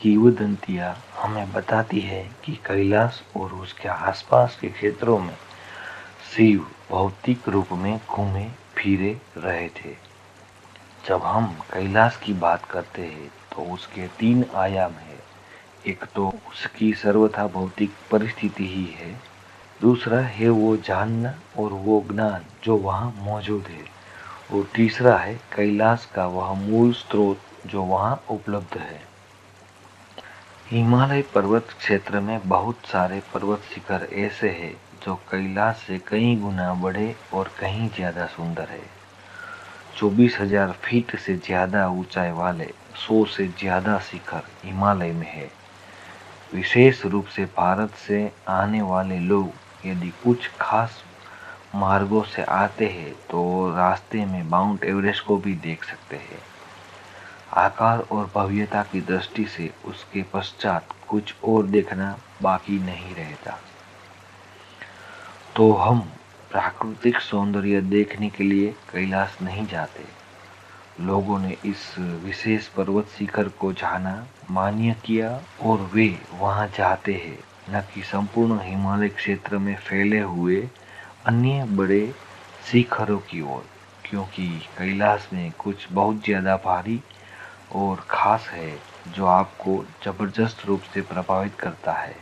किंवदंतियां हमें बताती है कि कैलाश और उसके आसपास के क्षेत्रों में शिव भौतिक रूप में घूमे फिरे रहे थे। जब हम कैलाश की बात करते हैं तो उसके 3 आयाम है। एक तो उसकी सर्वथा भौतिक परिस्थिति ही है, दूसरा है वो जानना और वो ज्ञान जो वहाँ मौजूद है, और तीसरा है कैलाश का वह मूल स्रोत जो वहाँ उपलब्ध है। हिमालय पर्वत क्षेत्र में बहुत सारे पर्वत शिखर ऐसे हैं जो कैलाश से कई गुना बड़े और कहीं ज्यादा सुंदर है। 24,000 फीट से ज्यादा ऊंचाई वाले 100 से ज्यादा शिखर हिमालय में है। विशेष रूप से भारत से आने वाले लोग यदि कुछ खास मार्गों से आते हैं तो रास्ते में माउंट एवरेस्ट को भी देख सकते हैं। आकार और भव्यता की दृष्टि से उसके पश्चात कुछ और देखना बाकी नहीं रहता। तो हम प्राकृतिक सौंदर्य देखने के लिए कैलाश नहीं जाते। लोगों ने इस विशेष पर्वत शिखर को जाना, मान्य किया और वे वहां जाते हैं, न कि संपूर्ण हिमालय क्षेत्र में फैले हुए अन्य बड़े शिखरों की ओर, क्योंकि कैलाश में कुछ बहुत ज्यादा भारी और खास है जो आपको जबरदस्त रूप से प्रभावित करता है।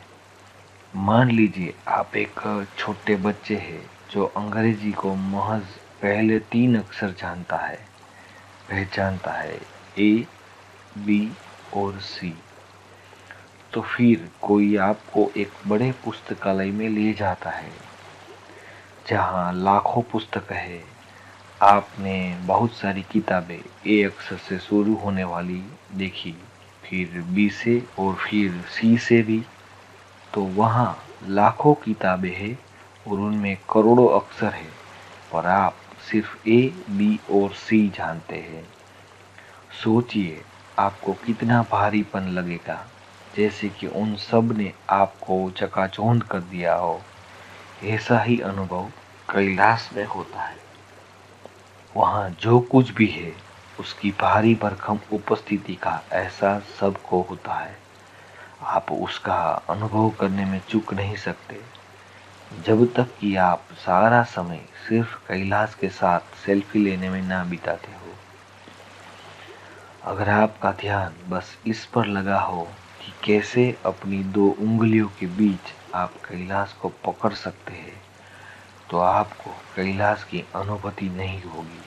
मान लीजिए आप एक छोटे बच्चे हैं जो अंग्रेजी को महज पहले 3 अक्षर जानता है, पहचानता है ए, बी और सी। तो फिर कोई आपको एक बड़े पुस्तकालय में ले जाता है जहां लाखों पुस्तक है। आपने बहुत सारी किताबें ए अक्षर से शुरू होने वाली देखी, फिर बी से और फिर सी से भी। तो वहाँ लाखों किताबें हैं और उनमें करोड़ों अक्षर हैं, और आप सिर्फ ए, बी और सी जानते हैं। सोचिए आपको कितना भारीपन लगेगा, जैसे कि उन सब ने आपको चकाचौंध कर दिया हो। ऐसा ही अनुभव कैलाश में होता है। वहाँ जो कुछ भी है उसकी भारी भरकम उपस्थिति का एहसास सबको होता है। आप उसका अनुभव करने में चूक नहीं सकते जब तक कि आप सारा समय सिर्फ कैलाश के साथ सेल्फी लेने में ना बिताते हो। अगर आपका ध्यान बस इस पर लगा हो कि कैसे अपनी 2 उंगलियों के बीच आप कैलाश को पकड़ सकते हैं, तो आपको कैलाश की अनुभूति नहीं होगी।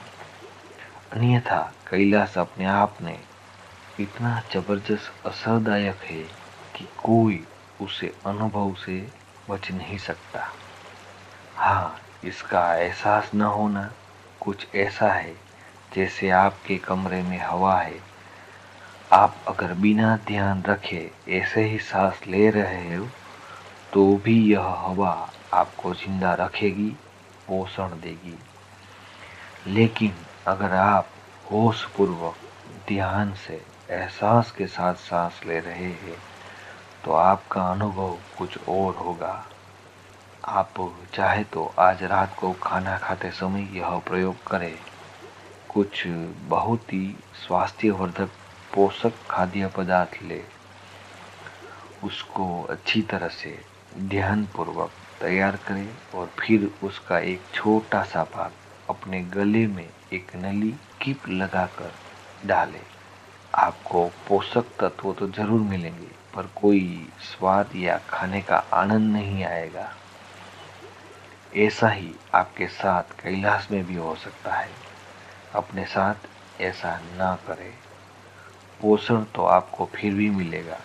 अन्यथा कैलाश अपने आप में इतना जबरदस्त असरदायक है कि कोई उसे अनुभव से बच नहीं सकता। हाँ, इसका एहसास न होना कुछ ऐसा है जैसे आपके कमरे में हवा है। आप अगर बिना ध्यान रखे ऐसे ही सांस ले रहे हो तो भी यह हवा आपको जिंदा रखेगी, पोषण देगी। लेकिन अगर आप होशपूर्वक ध्यान से एहसास के साथ सांस ले रहे हैं तो आपका अनुभव कुछ और होगा। आप चाहे तो आज रात को खाना खाते समय यह प्रयोग करें। कुछ बहुत ही स्वास्थ्यवर्धक पोषक खाद्य पदार्थ ले, उसको अच्छी तरह से ध्यानपूर्वक तैयार करें और फिर उसका एक छोटा सा भाग अपने गले में एक नली कीप लगाकर डालें। आपको पोषक तत्व तो जरूर मिलेंगे, पर कोई स्वाद या खाने का आनंद नहीं आएगा। ऐसा ही आपके साथ कैलाश में भी हो सकता है। अपने साथ ऐसा ना करें। पोषण तो आपको फिर भी मिलेगा,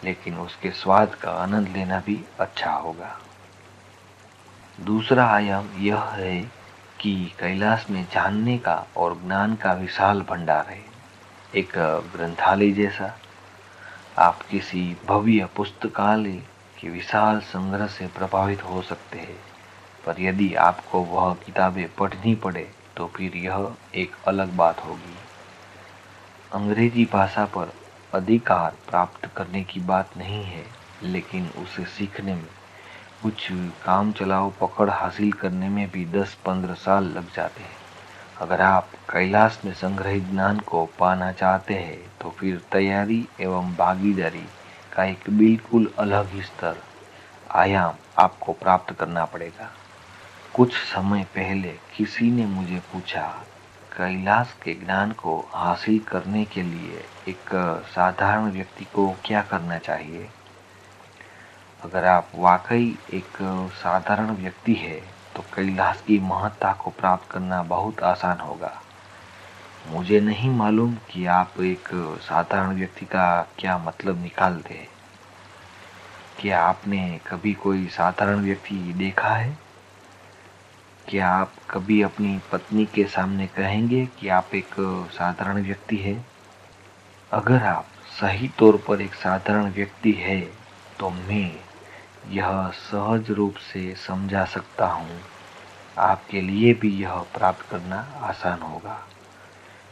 लेकिन उसके स्वाद का आनंद लेना भी अच्छा होगा। दूसरा आयाम यह है कि कैलाश में जानने का और ज्ञान का विशाल भंडार है, एक ग्रंथालय जैसा। आप किसी भव्य पुस्तकालय के विशाल संग्रह से प्रभावित हो सकते हैं, पर यदि आपको वह किताबें पढ़नी पड़े तो फिर यह एक अलग बात होगी। अंग्रेजी भाषा पर अधिकार प्राप्त करने की बात नहीं है, लेकिन उसे सीखने में, कुछ काम चलाओ पकड़ हासिल करने में भी 10-15 साल लग जाते हैं। अगर आप कैलाश में संग्रहित ज्ञान को पाना चाहते हैं तो फिर तैयारी एवं भागीदारी का एक बिल्कुल अलग ही स्तर आयाम आपको प्राप्त करना पड़ेगा। कुछ समय पहले किसी ने मुझे पूछा, कैलाश के ज्ञान को हासिल करने के लिए एक साधारण व्यक्ति को क्या करना चाहिए? अगर आप वाकई एक साधारण व्यक्ति है तो कैलाश की महत्ता को प्राप्त करना बहुत आसान होगा। मुझे नहीं मालूम कि आप एक साधारण व्यक्ति का क्या मतलब निकालते हैं। क्या आपने कभी कोई साधारण व्यक्ति देखा है? क्या आप कभी अपनी पत्नी के सामने कहेंगे कि आप एक साधारण व्यक्ति है? अगर आप सही तौर पर एक साधारण व्यक्ति है तो मैं यह सहज रूप से समझा सकता हूँ, आपके लिए भी यह प्राप्त करना आसान होगा।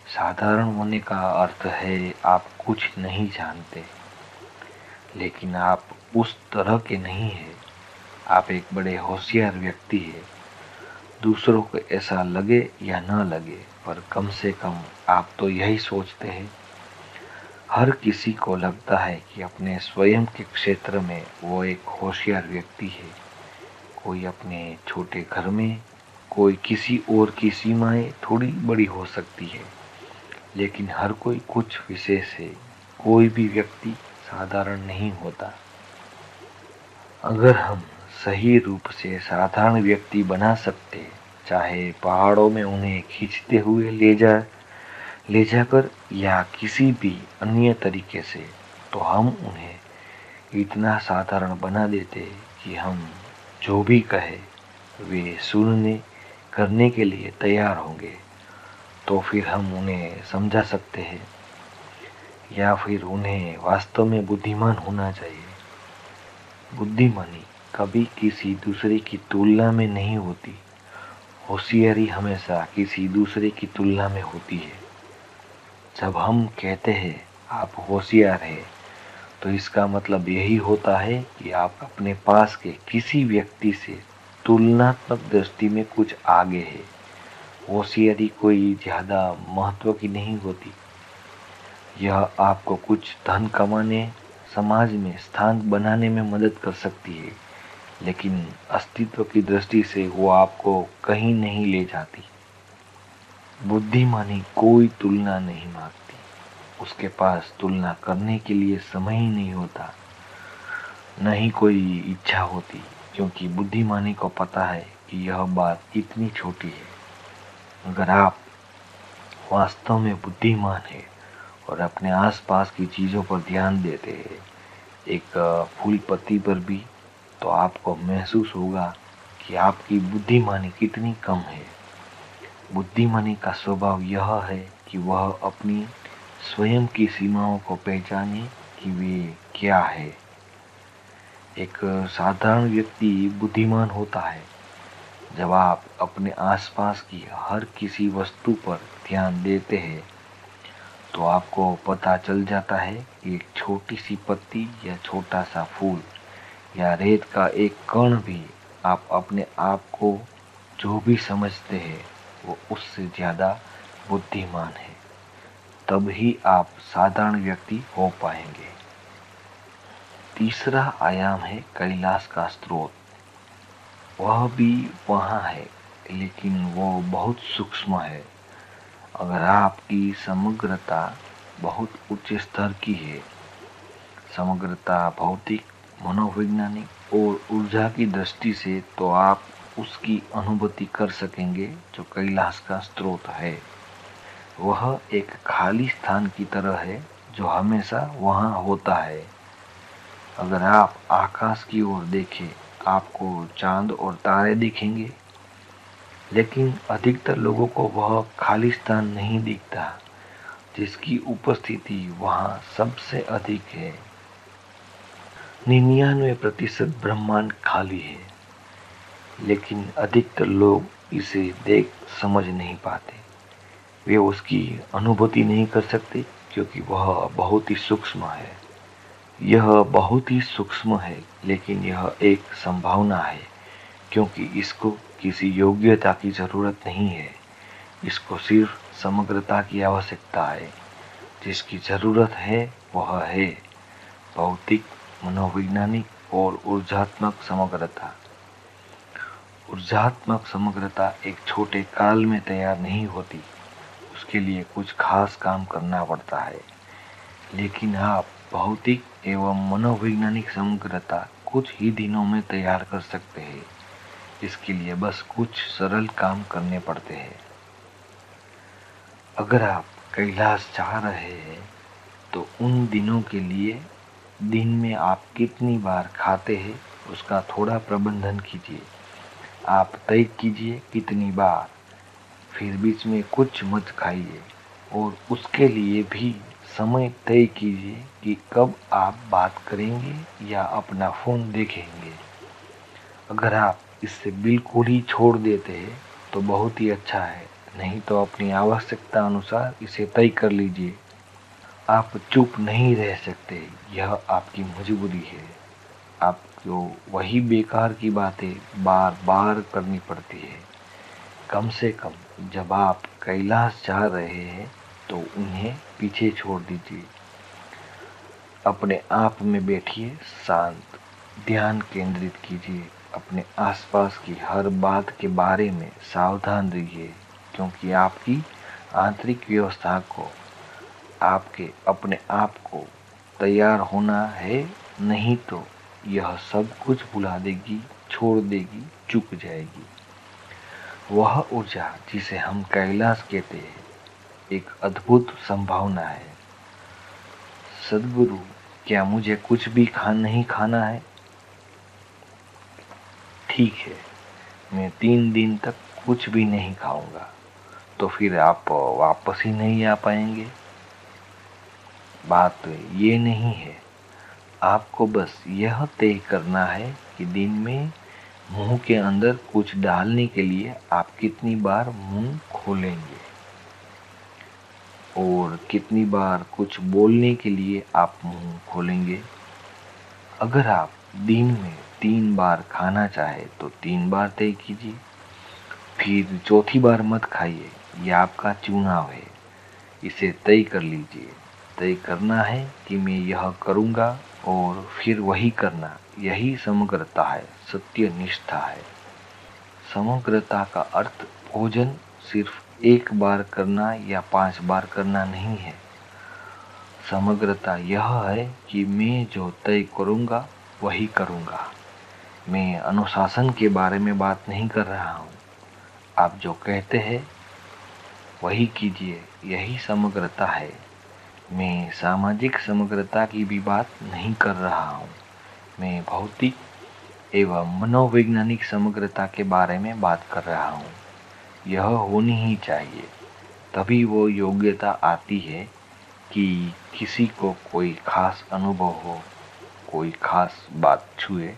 साधारण होने का अर्थ है आप कुछ नहीं जानते, लेकिन आप उस तरह के नहीं हैं। आप एक बड़े होशियार व्यक्ति हैं। दूसरों को ऐसा लगे या न लगे, पर कम से कम आप तो यही सोचते हैं। हर किसी को लगता है कि अपने स्वयं के क्षेत्र में वो एक होशियार व्यक्ति है। कोई अपने छोटे घर में, कोई किसी और की सीमाएं थोड़ी बड़ी हो सकती है, लेकिन हर कोई कुछ विशेष है। कोई भी व्यक्ति साधारण नहीं होता। अगर हम सही रूप से साधारण व्यक्ति बना सकते, चाहे पहाड़ों में उन्हें खींचते हुए ले जाकर या किसी भी अन्य तरीके से, तो हम उन्हें इतना साधारण बना देते कि हम जो भी कहे वे सुनने करने के लिए तैयार होंगे। तो फिर हम उन्हें समझा सकते हैं, या फिर उन्हें वास्तव में बुद्धिमान होना चाहिए। बुद्धिमानी कभी किसी दूसरे की तुलना में नहीं होती। होशियारी हमेशा किसी दूसरे की तुलना में होती है। जब हम कहते हैं आप होशियार हैं, तो इसका मतलब यही होता है कि आप अपने पास के किसी व्यक्ति से तुलनात्मक दृष्टि में कुछ आगे है। होशियारी कोई ज्यादा महत्व की नहीं होती। यह आपको कुछ धन कमाने, समाज में स्थान बनाने में मदद कर सकती है, लेकिन अस्तित्व की दृष्टि से वो आपको कहीं नहीं ले जाती। बुद्धिमानी कोई तुलना नहीं मांगती। उसके पास तुलना करने के लिए समय ही नहीं होता, न ही कोई इच्छा होती, क्योंकि बुद्धिमानी को पता है कि यह बात इतनी छोटी है। अगर आप वास्तव में बुद्धिमान हैं और अपने आसपास की चीजों पर ध्यान देते हैं, एक फूल पत्ती पर भी, तो आपको महसूस होगा कि आपकी बुद्धिमानी कितनी कम है। बुद्धिमानी का स्वभाव यह है कि वह अपनी स्वयं की सीमाओं को पहचाने कि वे क्या है। एक साधारण व्यक्ति बुद्धिमान होता है जब आप अपने आसपास की हर किसी वस्तु पर ध्यान देते हैं, तो आपको पता चल जाता है कि एक छोटी सी पत्ती या छोटा सा फूल या रेत का एक कण भी आप अपने आप को जो भी समझते हैं वो उससे ज्यादा बुद्धिमान है। तब ही आप साधारण व्यक्ति हो पाएंगे। तीसरा आयाम है कैलाश का स्रोत। वह भी वहाँ है, लेकिन वो बहुत सूक्ष्म है। अगर आपकी समग्रता बहुत उच्च स्तर की है, समग्रता भौतिक, मनोवैज्ञानिक और ऊर्जा की दृष्टि से, तो आप उसकी अनुभूति कर सकेंगे जो कैलाश का स्रोत है। वह एक खाली स्थान की तरह है जो हमेशा वहाँ होता है। अगर आप आकाश की ओर देखें, आपको चांद और तारे दिखेंगे, लेकिन अधिकतर लोगों को वह खाली स्थान नहीं दिखता जिसकी उपस्थिति वहाँ सबसे अधिक है। 99% ब्रह्मांड खाली है, लेकिन अधिकतर लोग इसे देख समझ नहीं पाते। वे उसकी अनुभूति नहीं कर सकते क्योंकि वह बहुत ही सूक्ष्म है। यह बहुत ही सूक्ष्म है, लेकिन यह एक संभावना है, क्योंकि इसको किसी योग्यता की जरूरत नहीं है। इसको सिर्फ समग्रता की आवश्यकता है। जिसकी जरूरत है वह है भौतिक, मनोवैज्ञानिक और ऊर्जात्मक समग्रता। ऊर्जात्मक समग्रता एक छोटे काल में तैयार नहीं होती, उसके लिए कुछ खास काम करना पड़ता है। लेकिन आप भौतिक एवं मनोवैज्ञानिक समग्रता कुछ ही दिनों में तैयार कर सकते हैं। इसके लिए बस कुछ सरल काम करने पड़ते हैं। अगर आप कैलाश चाह रहे हैं तो उन दिनों के लिए दिन में आप कितनी बार खाते हैं उसका थोड़ा प्रबंधन कीजिए। आप तय कीजिए कितनी बार, फिर बीच में कुछ मत खाइए और उसके लिए भी समय तय कीजिए कि कब आप बात करेंगे या अपना फोन देखेंगे। अगर आप इससे बिल्कुल ही छोड़ देते हैं तो बहुत ही अच्छा है, नहीं तो अपनी आवश्यकता अनुसार इसे तय कर लीजिए। आप चुप नहीं रह सकते, यह आपकी मजबूरी है। आपको वही बेकार की बातें बार बार करनी पड़ती है। कम से कम जब आप कैलाश जा रहे हैं तो उन्हें पीछे छोड़ दीजिए। अपने आप में बैठिए, शांत, ध्यान केंद्रित कीजिए। अपने आसपास की हर बात के बारे में सावधान रहिए, क्योंकि आपकी आंतरिक व्यवस्था को आपके अपने आप को तैयार होना है, नहीं तो यह सब कुछ भुला देगी, छोड़ देगी, चुक जाएगी। वह ऊर्जा जिसे हम कैलाश कहते हैं एक अद्भुत संभावना है। सद्गुरु, क्या मुझे कुछ भी नहीं खाना है? ठीक है, मैं 3 दिन तक कुछ भी नहीं खाऊंगा। तो फिर आप वापस ही नहीं आ पाएंगे। बात ये नहीं है, आपको बस यह तय करना है कि दिन में मुंह के अंदर कुछ डालने के लिए आप कितनी बार मुंह खोलेंगे और कितनी बार कुछ बोलने के लिए आप मुंह खोलेंगे। अगर आप दिन में 3 बार खाना चाहे तो 3 बार तय कीजिए, फिर चौथी बार मत खाइए। यह आपका चुनाव है, इसे तय कर लीजिए। तय करना है कि मैं यह करूँगा और फिर वही करना, यही समग्रता है, सत्य निष्ठा है। समग्रता का अर्थ भोजन सिर्फ 1 बार करना या 5 बार करना नहीं है। समग्रता यह है कि मैं जो तय करूँगा वही करूँगा। मैं अनुशासन के बारे में बात नहीं कर रहा हूँ। आप जो कहते हैं वही कीजिए, यही समग्रता है। मैं सामाजिक समग्रता की भी बात नहीं कर रहा हूँ। मैं भौतिक एवं मनोवैज्ञानिक समग्रता के बारे में बात कर रहा हूँ। यह होनी ही चाहिए, तभी वो योग्यता आती है कि किसी को कोई खास अनुभव हो, कोई खास बात छुए